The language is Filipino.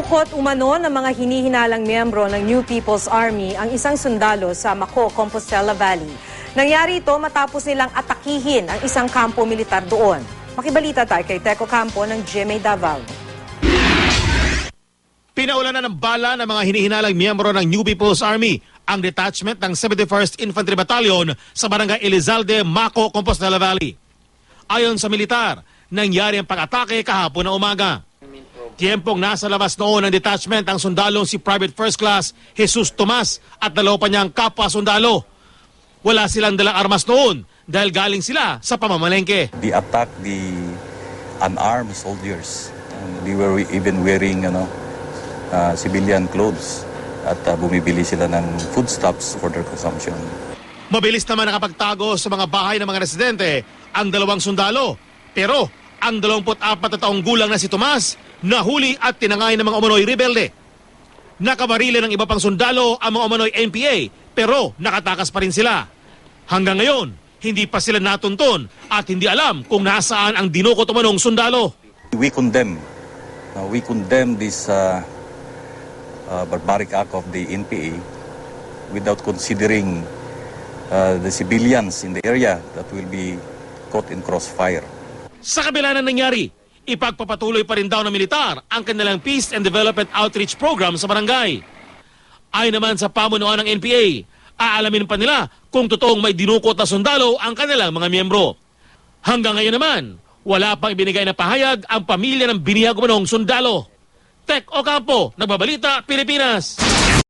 Dinukot umano ng mga hinihinalang miyembro ng New People's Army ang isang sundalo sa Maco, Compostela Valley. Nangyari ito matapos nilang atakihin ang isang kampo militar doon. Makibalita tayo kay Teco Campo ng GMA Davao. Pinaulanan ng bala ng mga hinihinalang miyembro ng New People's Army ang detachment ng 71st Infantry Battalion sa Barangay Elizalde, Maco, Compostela Valley. Ayon sa militar, nangyari ang pag-atake kahapon na umaga. Tiyempong nasa labas noon ng detachment ang sundalong si Private First Class Jesus Tomas at dalawa pa niyang kapwa sundalo. Wala silang dalang armas noon dahil galing sila sa pamamalengke. They attacked the unarmed soldiers. They were even wearing civilian clothes at bumibili sila ng foodstuffs for their consumption. Mabilis naman nakapagtago sa mga bahay ng mga residente ang dalawang sundalo. Pero ang 24 na taong gulang na si Tomas nahuli at tinangay ng mga umano'y rebelde. Nakabarili ng iba pang sundalo ang mga umano'y NPA pero nakatakas pa rin sila. Hanggang ngayon, hindi pa sila natunton at hindi alam kung nasaan ang dinukot umanong sundalo. We condemn this barbaric act of the NPA without considering the civilians in the area that will be caught in crossfire. Sa kabila ng nangyari, ipagpapatuloy pa rin daw ng militar ang kanilang Peace and Development Outreach Program sa barangay. Ayon naman sa pamunuan ng NPA, aalamin pa nila kung totoong may dinukot na sundalo ang kanilang mga miyembro. Hanggang ngayon naman, wala pang ibinigay na pahayag ang pamilya ng binihag umanong sundalo. Tec Ocampo, Nagbabalita, Pilipinas.